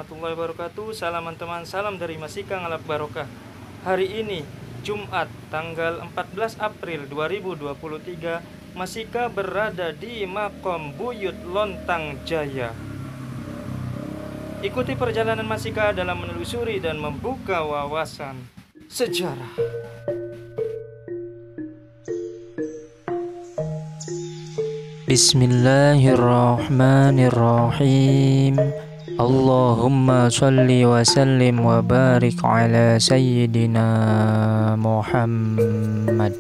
warahmatullahi wabarakatuh. Salam teman, salam dari Masika Ngalap Barokah. Hari ini Jumat tanggal 14 April 2023, Masika berada di Makom Buyut Lontang Jaya. Ikuti perjalanan Masika dalam menelusuri dan membuka wawasan sejarah. Bismillahirrahmanirrahim. Allahumma salli wa sallim wa barik ala sayyidina Muhammad.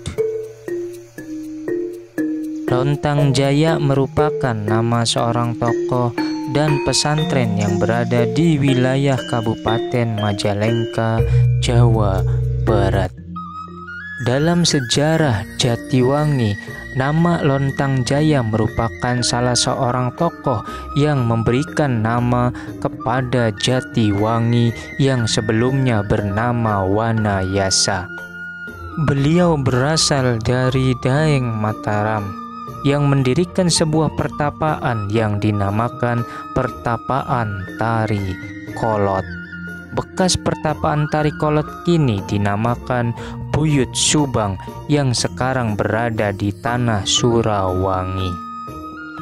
Lontang Jaya merupakan nama seorang tokoh dan pesantren yang berada di wilayah Kabupaten Majalengka, Jawa Barat. Dalam sejarah Jatiwangi, nama Lontang Jaya merupakan salah seorang tokoh yang memberikan nama kepada Jatiwangi yang sebelumnya bernama Wanayasa. Beliau berasal dari Daeng Mataram yang mendirikan sebuah pertapaan yang dinamakan Pertapaan Tari Kolot. Bekas pertapaan Tari Kolot kini dinamakan Buyut Subang yang sekarang berada di tanah Surawangi.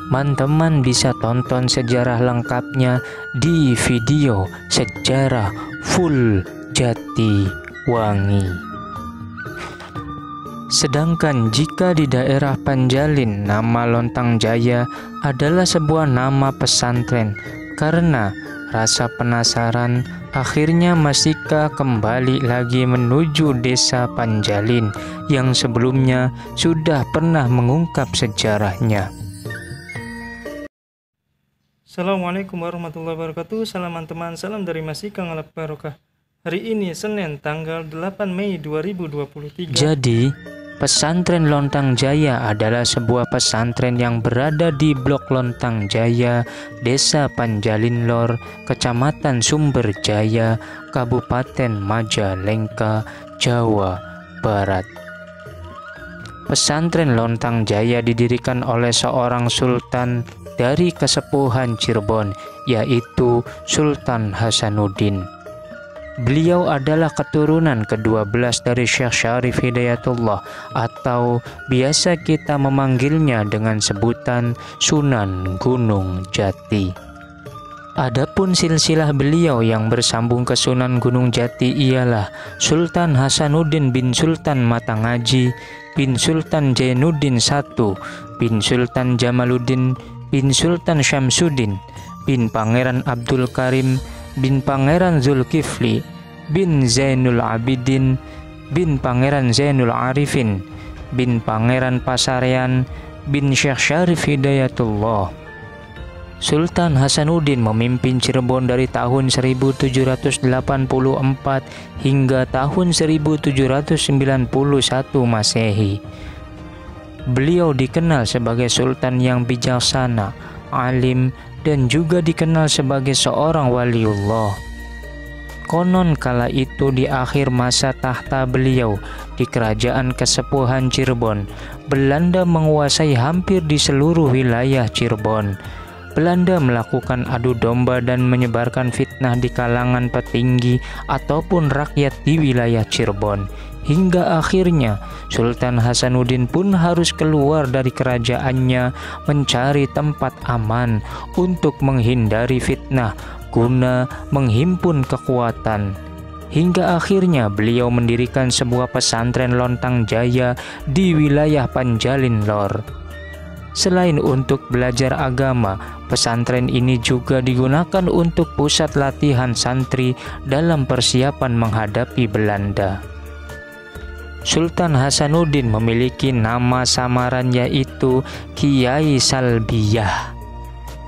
Teman-teman bisa tonton sejarah lengkapnya di video Sejarah Full Jatiwangi. Sedangkan jika di daerah Panjalin, nama Lontang Jaya adalah sebuah nama pesantren. Karena rasa penasaran, akhirnya Masika kembali lagi menuju desa Panjalin yang sebelumnya sudah pernah mengungkap sejarahnya. Assalamualaikum warahmatullahi wabarakatuh. Salam teman, salam dari Masika Ngalap Barokah. Hari ini Senin tanggal 8 Mei 2023. Jadi, pesantren Lontang Jaya adalah sebuah pesantren yang berada di Blok Lontang Jaya, Desa Panjalin Lor, Kecamatan Sumber Jaya, Kabupaten Majalengka, Jawa Barat. Pesantren Lontang Jaya didirikan oleh seorang sultan dari Kesepuhan Cirebon, yaitu Sultan Hasanuddin. Beliau adalah keturunan ke-12 dari Syekh Syarif Hidayatullah, atau biasa kita memanggilnya dengan sebutan Sunan Gunung Jati. Adapun silsilah beliau yang bersambung ke Sunan Gunung Jati ialah Sultan Hasanuddin bin Sultan Matangaji bin Sultan Jainuddin I bin Sultan Jamaluddin bin Sultan Syamsuddin bin Pangeran Abdul Karim bin Pangeran Zulkifli bin Zainul Abidin bin Pangeran Zainul Arifin bin Pangeran Pasarean bin Syekh Syarif Hidayatullah. Sultan Hasanuddin memimpin Cirebon dari tahun 1784 hingga tahun 1791 Masehi. Beliau dikenal sebagai sultan yang bijaksana, alim, dan juga dikenal sebagai seorang waliullah. Konon kala itu di akhir masa tahta beliau di Kerajaan Kesepuhan Cirebon, Belanda menguasai hampir di seluruh wilayah Cirebon. Belanda melakukan adu domba dan menyebarkan fitnah di kalangan petinggi ataupun rakyat di wilayah Cirebon. Hingga akhirnya Sultan Hasanuddin pun harus keluar dari kerajaannya mencari tempat aman untuk menghindari fitnah guna menghimpun kekuatan. Hingga akhirnya beliau mendirikan sebuah pesantren Lontang Jaya di wilayah Panjalin Lor. Selain untuk belajar agama, pesantren ini juga digunakan untuk pusat latihan santri dalam persiapan menghadapi Belanda. Sultan Hasanuddin memiliki nama samaran yaitu Kiai Salbiyah.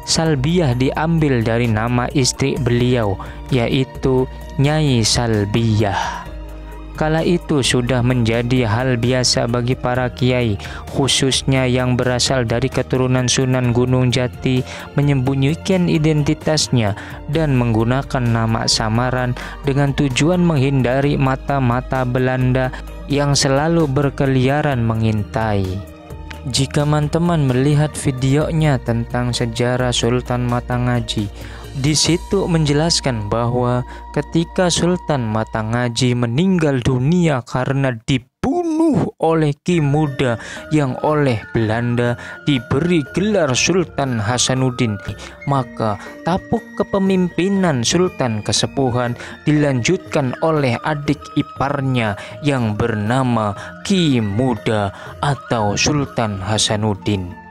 Salbiyah diambil dari nama istri beliau yaitu Nyai Salbiyah. Kala itu sudah menjadi hal biasa bagi para kiai, khususnya yang berasal dari keturunan Sunan Gunung Jati, menyembunyikan identitasnya dan menggunakan nama samaran dengan tujuan menghindari mata-mata Belanda yang selalu berkeliaran mengintai. Jika teman-teman melihat videonya tentang sejarah Sultan Matangaji, Di situ menjelaskan bahwa ketika Sultan Matangaji meninggal dunia karena dibunuh oleh Ki Muda yang oleh Belanda diberi gelar Sultan Hasanuddin, maka tapuk kepemimpinan Sultan Kesepuhan dilanjutkan oleh adik iparnya yang bernama Ki Muda atau Sultan Hasanuddin.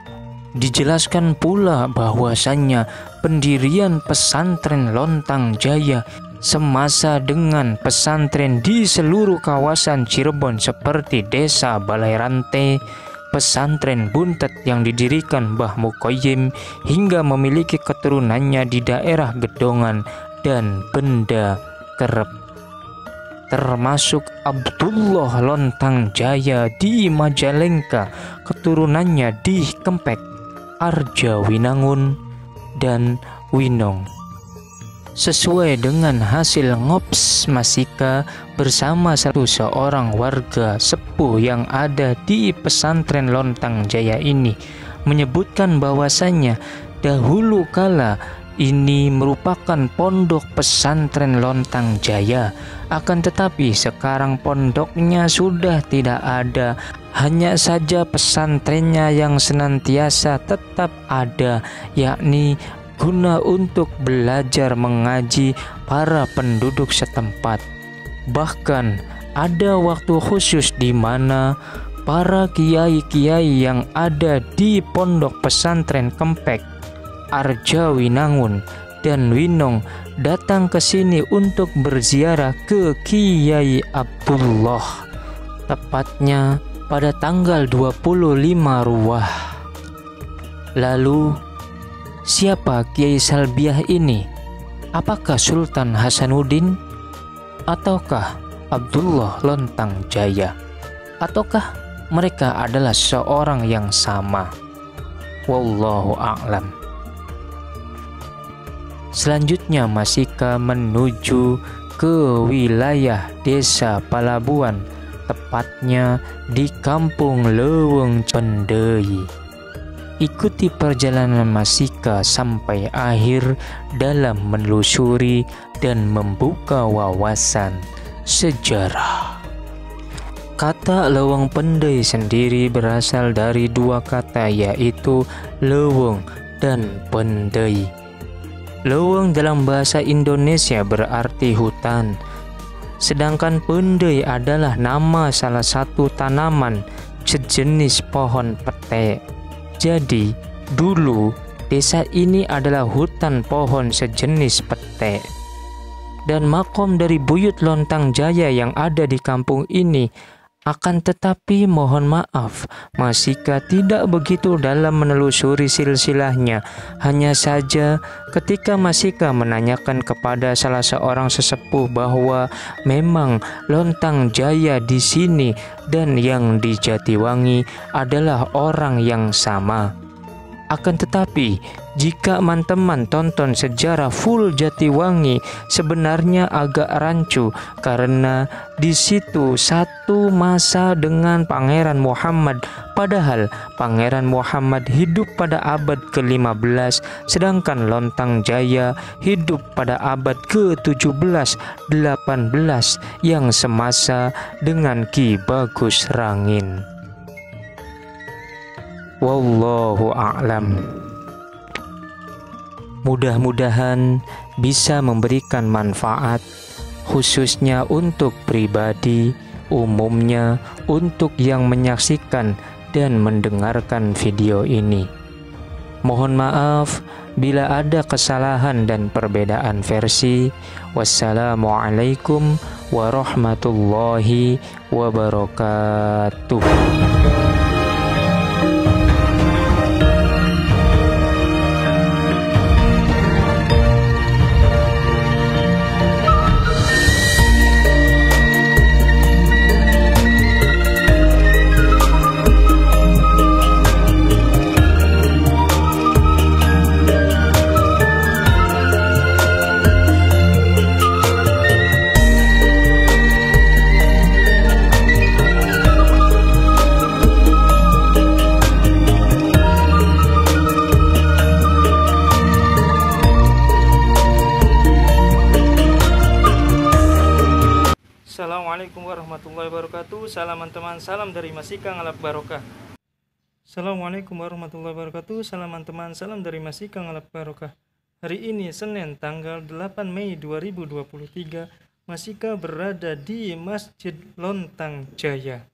Dijelaskan pula bahwasannya pendirian pesantren Lontang Jaya semasa dengan pesantren di seluruh kawasan Cirebon seperti Desa Balai Rante, pesantren Buntet yang didirikan Mbah Mukoyim, hingga memiliki keturunannya di daerah Gedongan dan Benda Kerep, termasuk Abdullah Lontang Jaya di Majalengka, keturunannya di Kempek, Arja Winangun, dan Winong. Sesuai dengan hasil ngops Masika bersama seorang warga sepuh yang ada di pesantren Lontang Jaya ini, menyebutkan bahwasannya dahulu kala ini merupakan pondok pesantren Lontang Jaya, akan tetapi sekarang pondoknya sudah tidak ada, hanya saja pesantrennya yang senantiasa tetap ada, yakni guna untuk belajar mengaji para penduduk setempat. Bahkan ada waktu khusus di mana para kiai-kiai yang ada di pondok pesantren Kempek, Arja Winangun, dan Winong datang ke sini untuk berziarah ke Kiai Abdullah, tepatnya pada tanggal 25 Ruwah. Lalu, siapa Kiai Salbiah ini? Apakah Sultan Hasanuddin? Ataukah Abdullah Lontang Jaya? Ataukah mereka adalah seorang yang sama? Wallahu a'lam. Selanjutnya Masika menuju ke wilayah Desa Palabuan, tepatnya di Kampung Leweng Pendei. Ikuti perjalanan Masika sampai akhir dalam menelusuri dan membuka wawasan sejarah. Kata Leweng Pendei sendiri berasal dari dua kata, yaitu leweng dan pendei. Leweng dalam bahasa Indonesia berarti hutan, sedangkan pendei adalah nama salah satu tanaman sejenis pohon pete. Jadi, dulu desa ini adalah hutan pohon sejenis pete. Dan makom dari Buyut Lontang Jaya yang ada di kampung ini, akan tetapi mohon maaf, Masika tidak begitu dalam menelusuri silsilahnya. Hanya saja ketika Masika menanyakan kepada salah seorang sesepuh bahwa memang Lontang Jaya di sini dan yang di Jatiwangi adalah orang yang sama. Akan tetapi, jika teman-teman tonton sejarah full Jatiwangi, sebenarnya agak rancu karena di situ satu masa dengan Pangeran Muhammad, padahal Pangeran Muhammad hidup pada abad ke-15, sedangkan Lontang Jaya hidup pada abad ke-17, 18 yang semasa dengan Ki Bagus Rangin. Wallahu a'lam. Mudah-mudahan bisa memberikan manfaat, khususnya untuk pribadi, umumnya untuk yang menyaksikan dan mendengarkan video ini. Mohon maaf bila ada kesalahan dan perbedaan versi. Wassalamualaikum warahmatullahi wabarakatuh. Assalamualaikum warahmatullahi wabarakatuh. Salam teman, salam dari Masika Ngalap Barokah. Assalamualaikum warahmatullahi wabarakatuh. Salam teman, salam dari Masika Ngalap Barokah. Hari ini Senin tanggal 8 Mei 2023, Masika berada di Masjid Lontang Jaya.